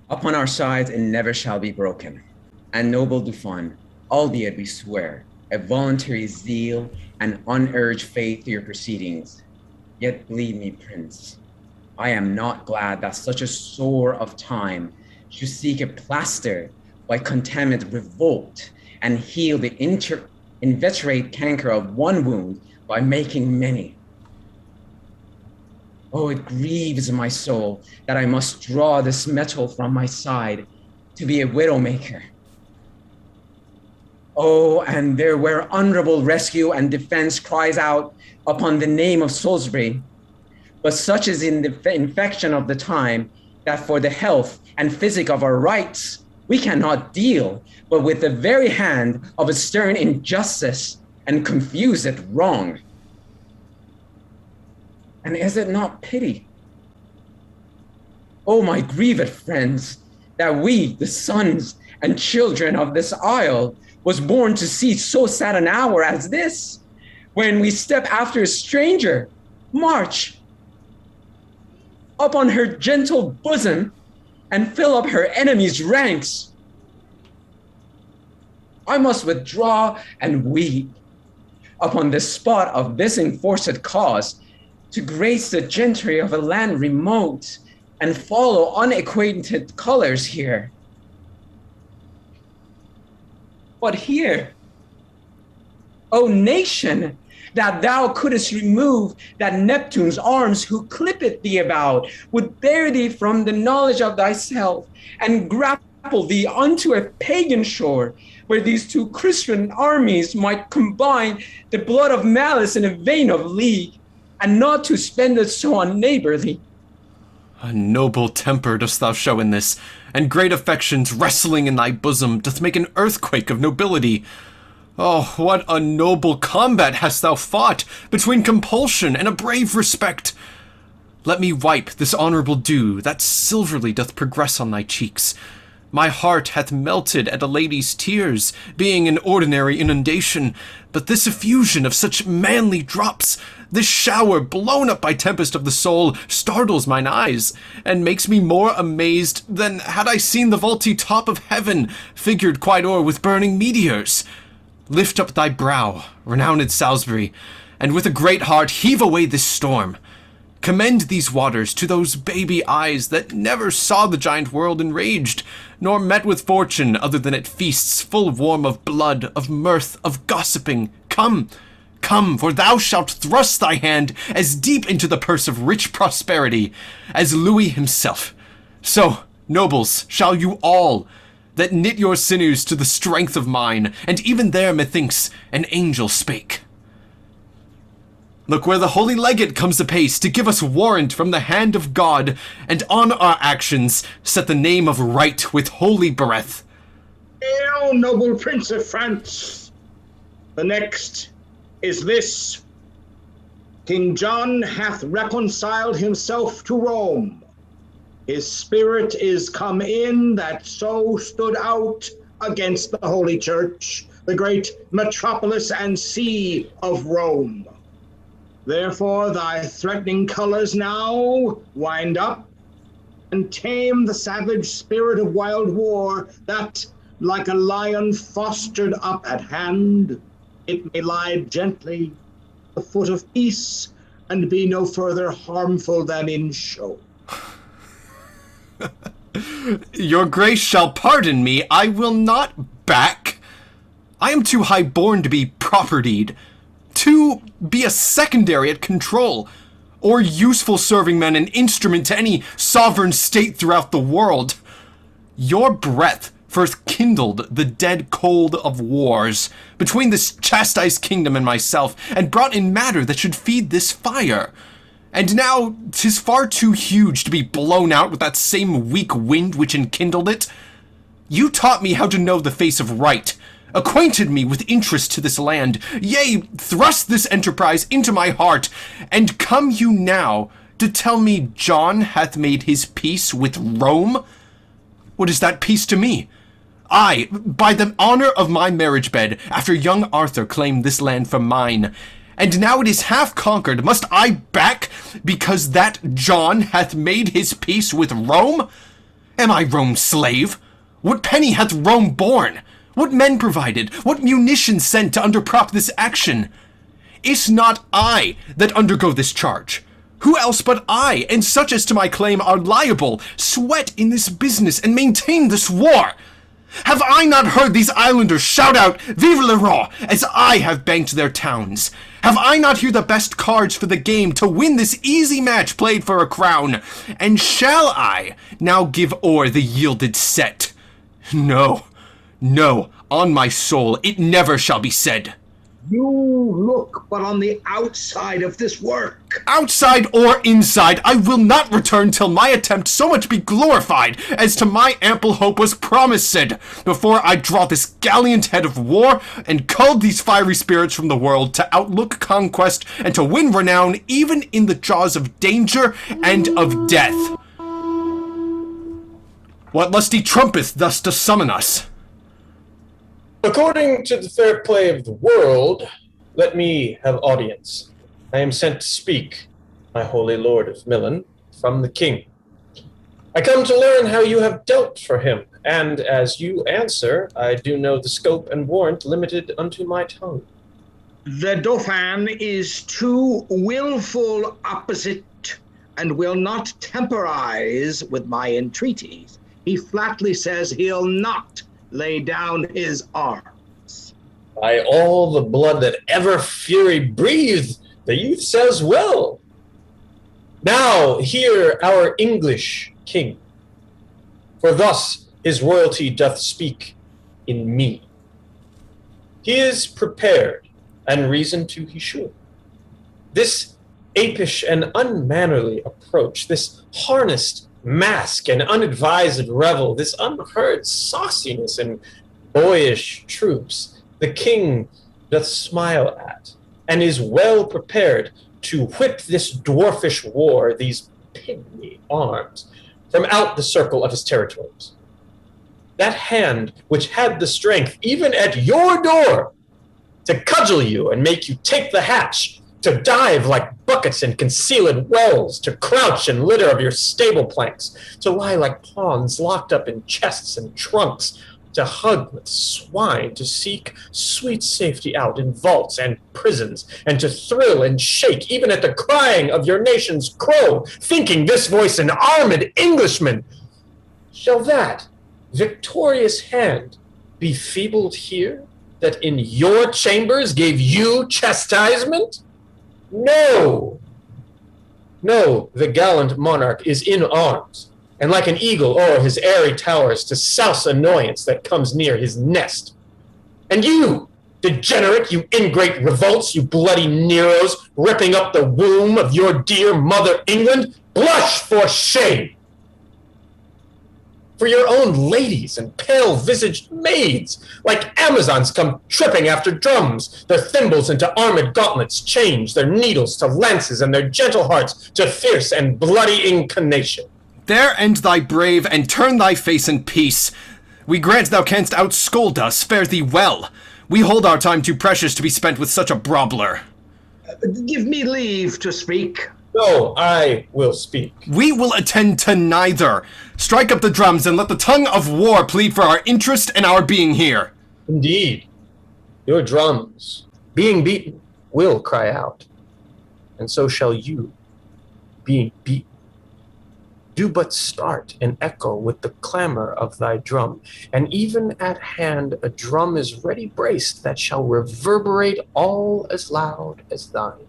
Upon our sides it never shall be broken. And noble Dauphin, albeit we swear a voluntary zeal and unurged faith to your proceedings, yet believe me, Prince, I am not glad that such a sore of time should seek a plaster by contaminate revolt and heal the inveterate canker of one wound by making many. Oh, it grieves my soul that I must draw this metal from my side to be a widowmaker. Oh, and there where honorable rescue and defense cries out upon the name of Salisbury, But such is in the infection of the time that for the health and physic of our rights, we cannot deal but with the very hand of a stern injustice and confuse it wrong. And is it not pity? Oh, my grieved friends, that we, the sons and children of this isle, was born to see so sad an hour as this, when we step after a stranger, march up on her gentle bosom, and fill up her enemies' ranks. I must withdraw and weep upon the spot of this enforced cause, to grace the gentry of a land remote, and follow unacquainted colors here. But here, O nation, that thou couldst remove that Neptune's arms who clippeth thee about, would bear thee from the knowledge of thyself, and grapple thee unto a pagan shore, where these two Christian armies might combine the blood of malice in a vein of league, and not to spend it so unneighborly. A noble temper dost thou show in this, and great affections wrestling in thy bosom doth make an earthquake of nobility. Oh, what a noble combat hast thou fought, between compulsion and a brave respect! Let me wipe this honourable dew that silverly doth progress on thy cheeks. My heart hath melted at a lady's tears, being an ordinary inundation, but this effusion of such manly drops, this shower blown up by tempest of the soul, startles mine eyes, and makes me more amazed than had I seen the vaulty top of heaven, figured quite o'er with burning meteors. Lift up thy brow, renowned Salisbury, and with a great heart heave away this storm. Commend these waters to those baby eyes that never saw the giant world enraged, nor met with fortune other than at feasts full warm of blood, of mirth, of gossiping. Come, come, for thou shalt thrust thy hand as deep into the purse of rich prosperity as Louis himself. So, nobles, shall you all, that knit your sinews to the strength of mine, and even there, methinks, an angel spake. Look where the holy legate comes apace to give us warrant from the hand of God, and on our actions set the name of right with holy breath. Hail, noble Prince of France! The next is this. King John hath reconciled himself to Rome. His spirit is come in that so stood out against the Holy Church, the great metropolis and see of Rome. Therefore thy threatening colors now wind up, and tame the savage spirit of wild war that, like a lion fostered up at hand, it may lie gently at the foot of peace, and be no further harmful than in show. Your grace shall pardon me, I will not back. I am too high born to be propertied, to be a secondary at control, or useful serving man, an instrument to any sovereign state throughout the world. Your breath first kindled the dead cold of wars between this chastised kingdom and myself, and brought in matter that should feed this fire. And now 'tis far too huge to be blown out with that same weak wind which enkindled it. You taught me how to know the face of right, acquainted me with interest to this land, yea, thrust this enterprise into my heart, and come you now to tell me John hath made his peace with Rome? What is that peace to me? I, by the honor of my marriage bed, after young Arthur claimed this land for mine, and now it is half conquered, must I back because that John hath made his peace with Rome? Am I Rome's slave? What penny hath Rome borne? What men provided? What munitions sent to underprop this action? Is not I that undergo this charge? Who else but I, and such as to my claim are liable, sweat in this business and maintain this war? Have I not heard these islanders shout out, Vive le Roi, as I have banked their towns? Have I not here the best cards for the game to win this easy match played for a crown? And shall I now give o'er the yielded set? No, no, on my soul, it never shall be said. You look but on the outside of this work. Outside or inside, I will not return till my attempt so much be glorified as to my ample hope was promised, before I draw this gallant head of war and cull these fiery spirits from the world to outlook conquest and to win renown even in the jaws of danger and of death. What lusty trumpet thus to summon us? According to the fair play of the world, let me have audience. I am sent to speak, my holy lord of Milan, from the king. I come to learn how you have dealt for him, and as you answer, I do know the scope and warrant limited unto my tongue. The Dauphin is too willful opposite and will not temporize with my entreaties. He flatly says he'll not lay down his arms. By all the blood that ever fury breathed, the youth says well. Now hear our English king, for thus his royalty doth speak in me. He is prepared, and reason too he should. This apish and unmannerly approach, this harnessed mask and unadvised revel, this unheard sauciness and boyish troops, the king doth smile at, and is well prepared to whip this dwarfish war, these pygmy arms, from out the circle of his territories. That hand which had the strength, even at your door, to cudgel you and make you take the hatch, to dive like buckets in concealed wells, to crouch in litter of your stable planks, to lie like pawns locked up in chests and trunks, to hug with swine, to seek sweet safety out in vaults and prisons, and to thrill and shake even at the crying of your nation's crow, thinking this voice an armed Englishman. Shall that victorious hand be feebled here, that in your chambers gave you chastisement? No, no, the gallant monarch is in arms, and like an eagle o'er his airy towers to souse annoyance that comes near his nest. And you, degenerate, you ingrate revolts, you bloody Neros, ripping up the womb of your dear mother England, blush for shame! For your own ladies and pale-visaged maids, like Amazons come tripping after drums, their thimbles into armed gauntlets change, their needles to lances, and their gentle hearts to fierce and bloody incarnation. There end thy brave, and turn thy face in peace. We grant thou canst outscold us, fare thee well. We hold our time too precious to be spent with such a brobbler. Give me leave to speak. No, I will speak. We will attend to neither. Strike up the drums and let the tongue of war plead for our interest and our being here. Indeed, your drums, being beaten, will cry out, and so shall you, being beaten. Do but start and echo with the clamor of thy drum, and even at hand a drum is ready braced that shall reverberate all as loud as thine.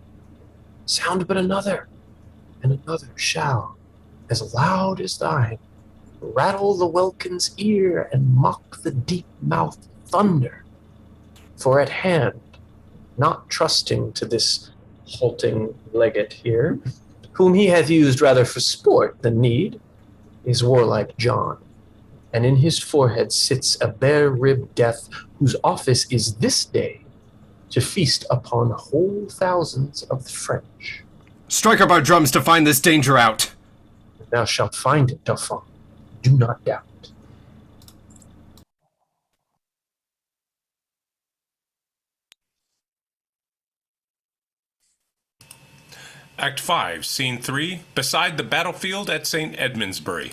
Sound but another, and another shall, as loud as thine, rattle the welkin's ear and mock the deep-mouthed thunder. For at hand, not trusting to this halting legate here, whom he hath used rather for sport than need, is warlike John, and in his forehead sits a bare-ribbed death, whose office is this day to feast upon whole thousands of the French. Strike up our drums to find this danger out. Thou shalt find it, Dauphin. Do not doubt. Act 5, Scene 3, beside the battlefield at St. Edmundsbury.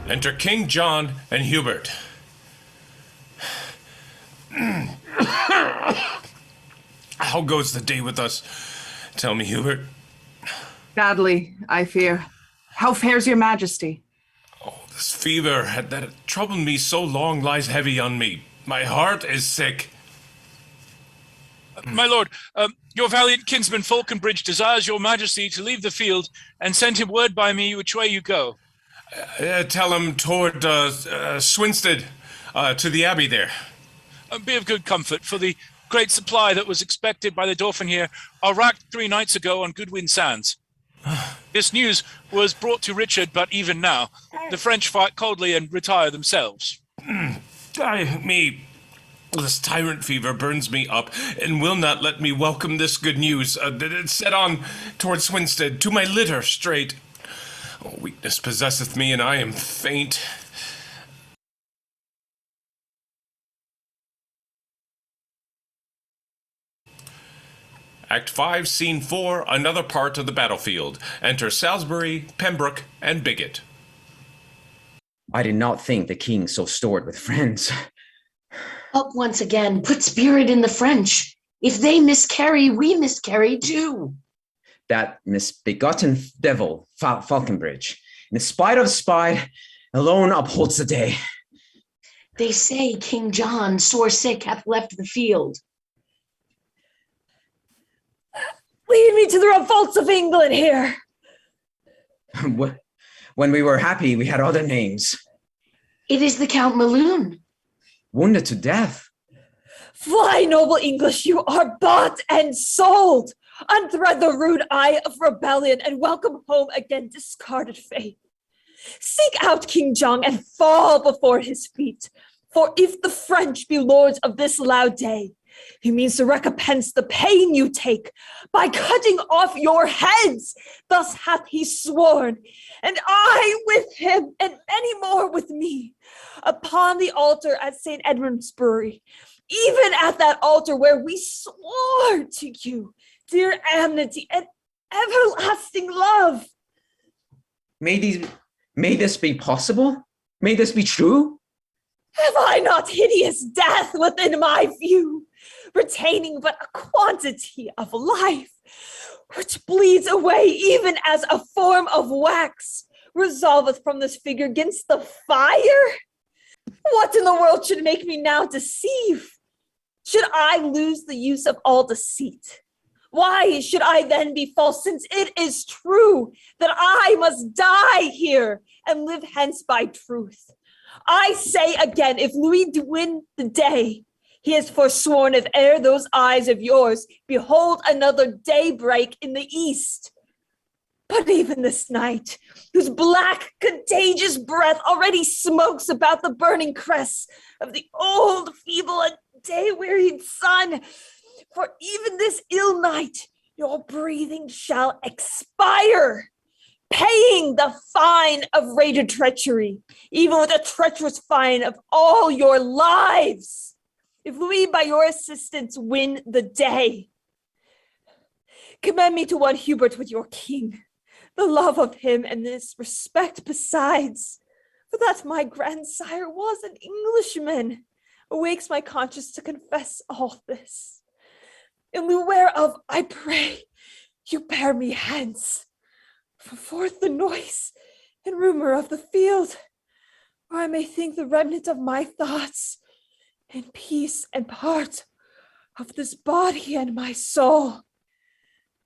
Enter King John and Hubert. How goes the day with us? Tell me, Hubert. Badly, I fear. How fares your majesty? Oh, this fever that had troubled me so long lies heavy on me. My heart is sick. My lord, your valiant kinsman Falconbridge desires your majesty to leave the field and send him word by me which way you go. Tell him toward Swinstead. to the abbey there. Be of good comfort, for the great supply that was expected by the Dauphin here are racked 3 nights ago on Goodwin Sands. This news was brought to Richard, but even now, the French fight coldly and retire themselves. This tyrant fever burns me up and will not let me welcome this good news. Set on towards Swinstead, to my litter straight. Weakness possesseth me, and I am faint. Act 5, Scene 4, another part of the battlefield. Enter Salisbury, Pembroke, and Bigot. I did not think the king so stored with friends. Up once again, put spirit in the French. If they miscarry, we miscarry too. That misbegotten devil, Falconbridge, in spite of spite, alone upholds the day. They say King John, sore sick, hath left the field. Lead me to the revolts of England here. When we were happy, we had other names. It is the Count Maloon. Wounded to death. Fly, noble English, you are bought and sold. Unthread the rude eye of rebellion and welcome home again discarded faith. Seek out King John and fall before his feet. For if the French be lords of this loud day, he means to recompense the pain you take by cutting off your heads. Thus hath he sworn, and I with him, and many more with me, upon the altar at St. Edmundsbury, even at that altar where we swore to you, dear amity and everlasting love. May this be possible? May this be true? Have I not hideous death within my view, retaining but a quantity of life, which bleeds away even as a form of wax resolveth from this figure against the fire? What in the world should make me now deceive? Should I lose the use of all deceit? Why should I then be false, since it is true that I must die here and live hence by truth? I say again, if Louis do win the day, he has forsworn, if ere those eyes of yours behold another daybreak in the east. But even this night, whose black, contagious breath already smokes about the burning crests of the old, feeble, and day-wearied sun, for even this ill night, your breathing shall expire, paying the fine of rated treachery, even with a treacherous fine of all your lives. If Louis, by your assistance, win the day, commend me to one Hubert with your king, the love of him and this respect besides, for that my grandsire was an Englishman, awakes my conscience to confess all this. In lieu whereof, I pray, you bear me hence, from forth the noise and rumor of the field, where I may think the remnant of my thoughts, in peace and part of this body and my soul,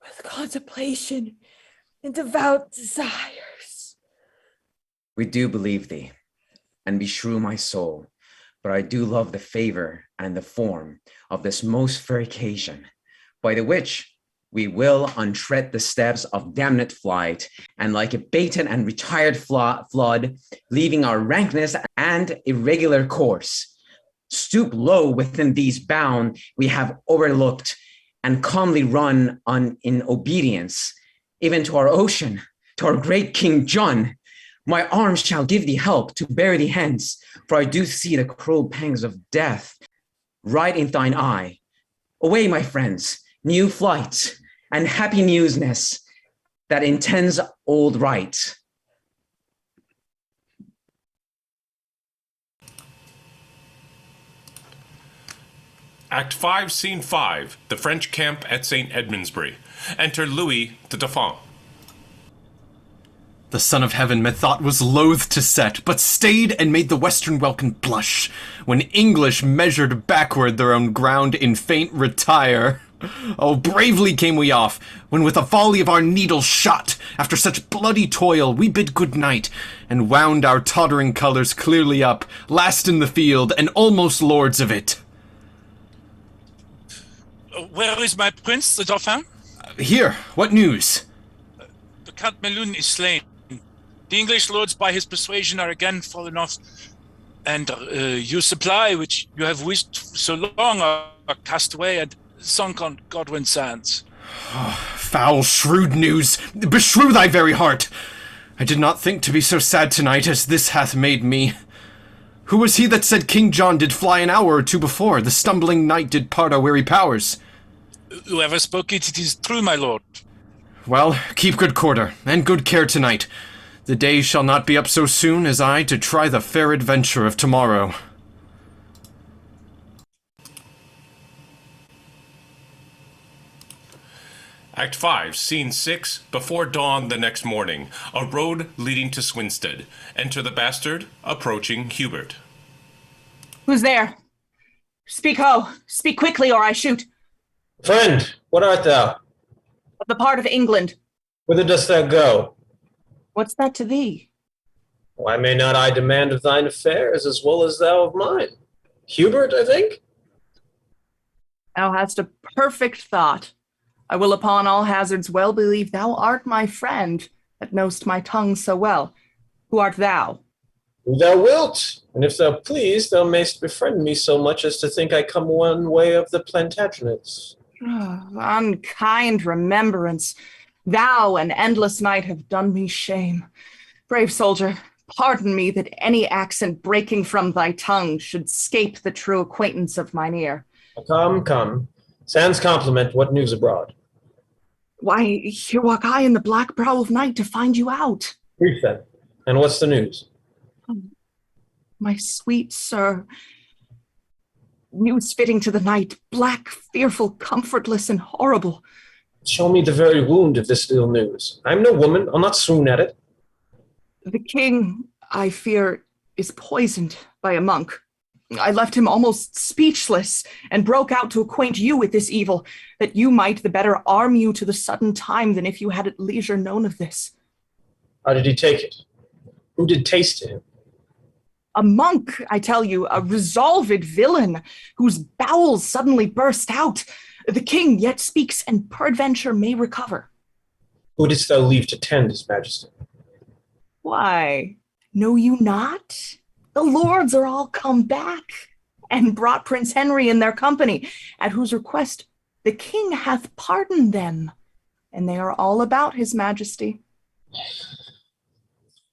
with contemplation and devout desires. We do believe thee, and beshrew my soul, but I do love the favor and the form of this most fair occasion, by the which we will untread the steps of damned flight, and like a bated and retired flood, leaving our rankness and irregular course, stoop low within these bound we have overlooked, and calmly run on in obedience, even to our ocean, to our great King John. My arms shall give thee help to bear thee hence, for I do see the cruel pangs of death right in thine eye. Away, my friends, new flight, and happy newsness that intends old right. Act 5, Scene 5, the French camp at St. Edmundsbury. Enter Louis the Dauphin. The Son of Heaven methought was loath to set, but stayed and made the western welkin blush, when English measured backward their own ground in faint retire. Oh, bravely came we off, when with the volley of our needle shot, after such bloody toil, we bid good night, and wound our tottering colours clearly up, last in the field, and almost lords of it. Where is my prince, the Dauphin? Here, what news? The Count Melun is slain. The English lords, by his persuasion, are again fallen off, and your supply, which you have wished so long, are cast away and sunk on Godwin sands. Foul, shrewd news! Beshrew thy very heart! I did not think to be so sad tonight as this hath made me. Who was he that said King John did fly an hour or two before? The stumbling knight did part our weary powers. Whoever spoke it, it is true, my lord. Well, keep good quarter, and good care tonight. The day shall not be up so soon as I to try the fair adventure of tomorrow. Act 5, Scene 6, before dawn the next morning. A road leading to Swinstead. Enter the bastard, approaching Hubert. Who's there? Speak ho! Speak quickly, or I shoot. Friend, what art thou? Of the part of England. Whither dost thou go? What's that to thee? Why may not I demand of thine affairs as well as thou of mine? Hubert, I think? Thou hast a perfect thought. I will upon all hazards well believe thou art my friend, that know'st my tongue so well. Who art thou? Who thou wilt, and if thou please, thou mayst befriend me so much as to think I come one way of the Plantagenets. Unkind remembrance. Thou, an endless night, have done me shame. Brave soldier, pardon me that any accent breaking from thy tongue should scape the true acquaintance of mine ear. Come, come. Sans compliment, what news abroad? Why, here walk I in the black brow of night to find you out. Brief then. And what's the news? My sweet sir, news fitting to the night, black, fearful, comfortless, and horrible. Show me the very wound of this ill news. I'm no woman, I'll not swoon at it. The king, I fear, is poisoned by a monk. I left him almost speechless and broke out to acquaint you with this evil, that you might the better arm you to the sudden time than if you had at leisure known of this. How did he take it? Who did taste to him? A monk, I tell you, a resolved villain, whose bowels suddenly burst out. The king yet speaks, and peradventure may recover. Who didst thou leave to tend his majesty? Why, know you not? The lords are all come back, and brought Prince Henry in their company, at whose request the king hath pardoned them, and they are all about his majesty.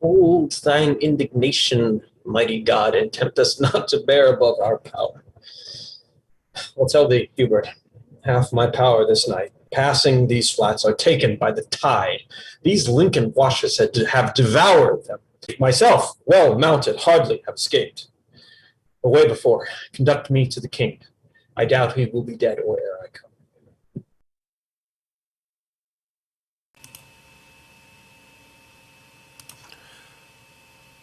Hold thine indignation, mighty God, and tempt us not to bear above our power. I'll tell thee, Hubert, half my power this night, passing these flats, are taken by the tide. These Lincoln washes have devoured them. Myself, well mounted, hardly have escaped. Away before, conduct me to the king. I doubt he will be dead or ere I come.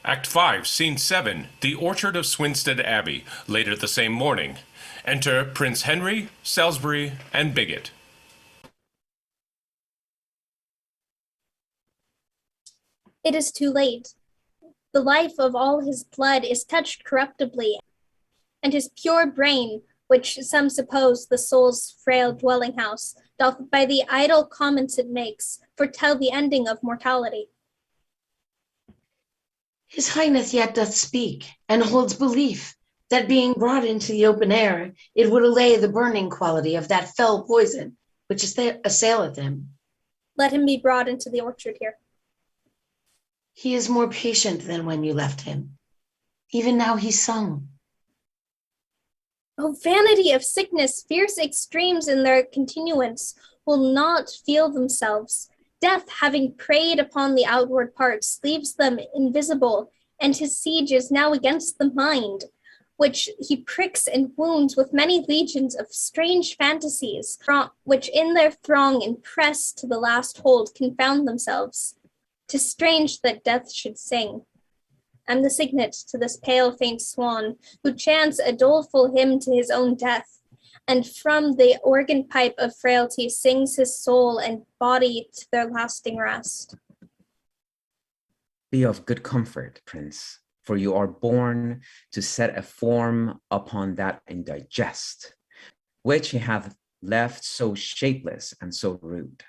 Act 5, Scene 7, the orchard of Swinstead Abbey, later the same morning. Enter Prince Henry, Salisbury, and Bigot. It is too late. The life of all his blood is touched corruptibly, and his pure brain, which some suppose the soul's frail dwelling house, doth by the idle comments it makes foretell the ending of mortality. His Highness yet doth speak, and holds belief that being brought into the open air, it would allay the burning quality of that fell poison which assaileth him. Let him be brought into the orchard here. He is more patient than when you left him. Even now he sung. O vanity of sickness, fierce extremes in their continuance will not feel themselves. Death, having preyed upon the outward parts, leaves them invisible, and his siege is now against the mind, which he pricks and wounds with many legions of strange fantasies, which in their throng impressed to the last hold confound themselves. 'Tis strange that death should sing. I'm the signet to this pale faint swan, who chants a doleful hymn to his own death. and from the organ pipe of frailty sings his soul and body to their lasting rest. Be of good comfort, Prince, for you are born to set a form upon that indigest, which he hath left so shapeless and so rude.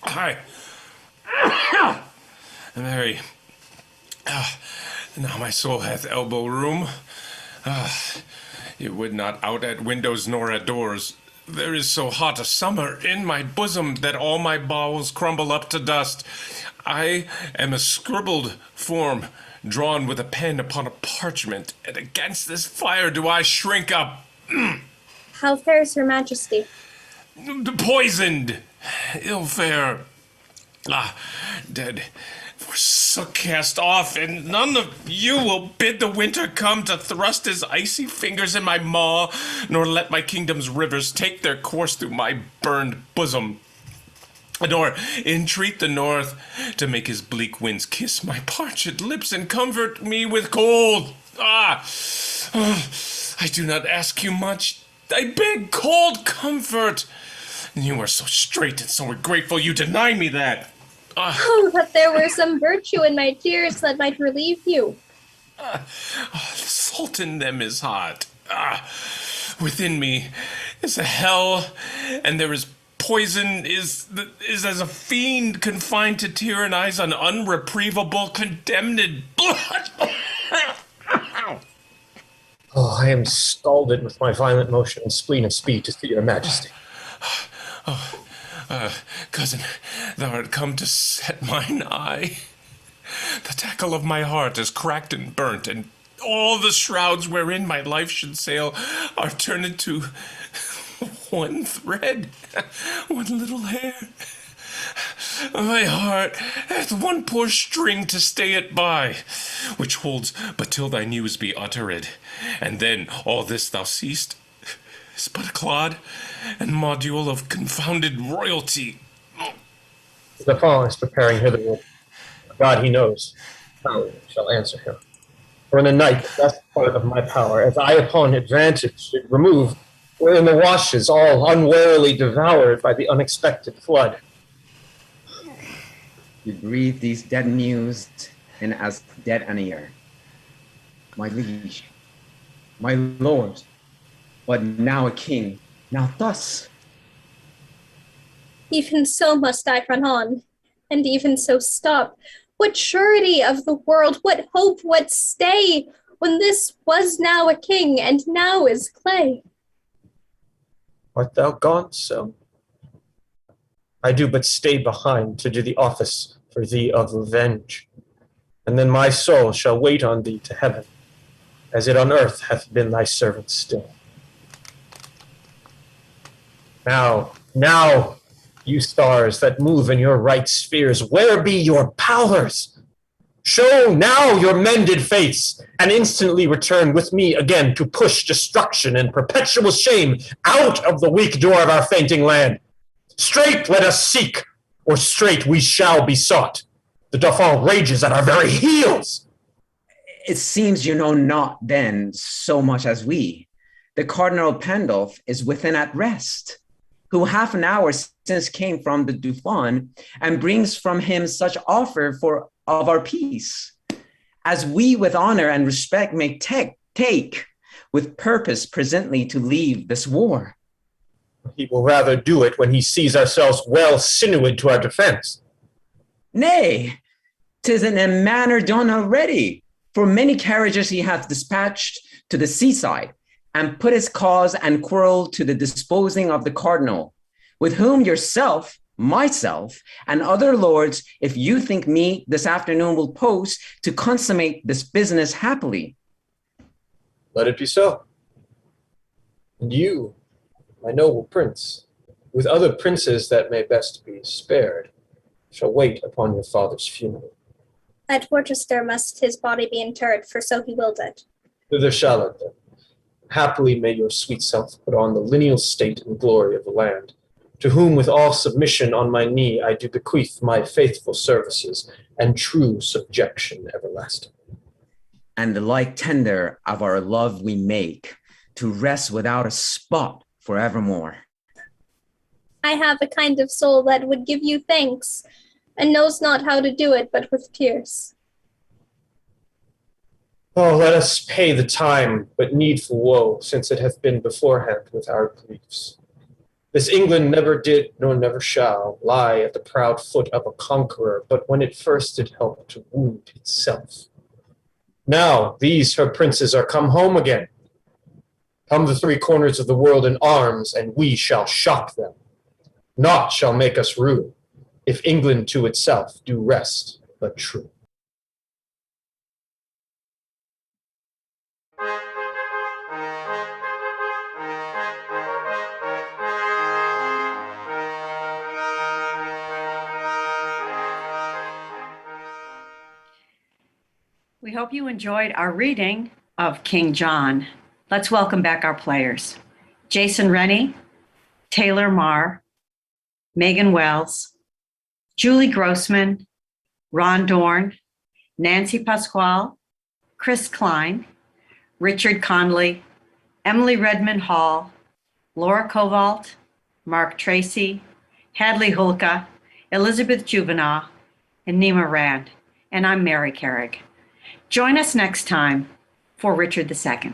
Hi. Mary. Now my soul hath elbow room. It would not out at windows nor at doors. There is so hot a summer in my bosom that all my bowels crumble up to dust. I am a scribbled form drawn with a pen upon a parchment, and against this fire do I shrink up. How fares your majesty? Poisoned, ill fare, dead, forsook, cast off, and none of you will bid the winter come to thrust his icy fingers in my maw, nor let my kingdom's rivers take their course through my burned bosom, nor entreat the north to make his bleak winds kiss my parched lips and comfort me with cold. I do not ask you much. I beg cold comfort. You are so straight and so ungrateful, you deny me that. Oh, that there were some virtue in my tears that might relieve you. The salt in them is hot. Within me is a hell, and there is poison, is as a fiend confined to tyrannize on unreprievable, condemned blood. Oh, I am scalded with my violent motion and spleen of speed to see your majesty. Cousin, thou art come to set mine eye. The tackle of my heart is cracked and burnt, and all the shrouds wherein my life should sail are turned into one thread, one little hair. My heart hath one poor string to stay it by, which holds but till thy news be uttered, and then all this thou seest is but a clod and module of confounded royalty. The Fawn is preparing hitherward. God, he knows how I shall answer him. For in the night, the best part of my power, as I upon advantage should remove, were in the washes, all unwarily devoured by the unexpected flood. You breathe these dead news in as dead an ear. My liege, my lord, but now a king, now thus. Even so must I run on, and even so stop. What surety of the world, what hope, what stay, when this was now a king, and now is clay? Art thou gone so? I do but stay behind to do the office for thee of revenge, and then my soul shall wait on thee to heaven, as it on earth hath been thy servant still. Now, you stars that move in your right spheres, where be your powers? Show now your mended face, and instantly return with me again to push destruction and perpetual shame out of the weak door of our fainting land. Straight let us seek, or straight we shall be sought. The Dauphin rages at our very heels. It seems you know not then so much as we. The Cardinal Pandulph is within at rest, who half an hour since came from the Dauphin, and brings from him such offer of our peace, as we with honor and respect may take with purpose presently to leave this war. He will rather do it when he sees ourselves well sinewered to our defense. Nay, 'tis in a manner done already, for many carriages he hath dispatched to the seaside, and put his cause and quarrel to the disposing of the cardinal, with whom yourself, myself, and other lords, if you think me this afternoon, will post to consummate this business happily. Let it be so. And you, my noble prince, with other princes that may best be spared, shall wait upon your father's funeral. At Worcester must his body be interred, for so he willed it. Thither shall it then. Happily may your sweet self put on the lineal state and glory of the land, to whom with all submission on my knee I do bequeath my faithful services and true subjection everlasting. And the like tender of our love we make, to rest without a spot forevermore. I have a kind of soul that would give you thanks, and knows not how to do it but with tears. Oh, let us pay the time but needful woe, since it hath been beforehand with our griefs. This England never did, nor never shall, lie at the proud foot of a conqueror, but when it first did help to wound itself. Now these her princes are come home again. Come the three corners of the world in arms, and we shall shock them. Naught shall make us rue, if England to itself do rest but true. We hope you enjoyed our reading of King John. Let's welcome back our players. Jason Rennie, Taylor Marr, Megan Wells, Julie Grossman, Ron Dorn, Nancy Pasquale, Chris Klein, Richard Conley, Emily Redmond Hall, Laura Kovalt, Mark Tracy, Hadley Hulka, Elizabeth Juvenal, and Nima Rand. And I'm Mary Carrick. Join us next time for Richard II.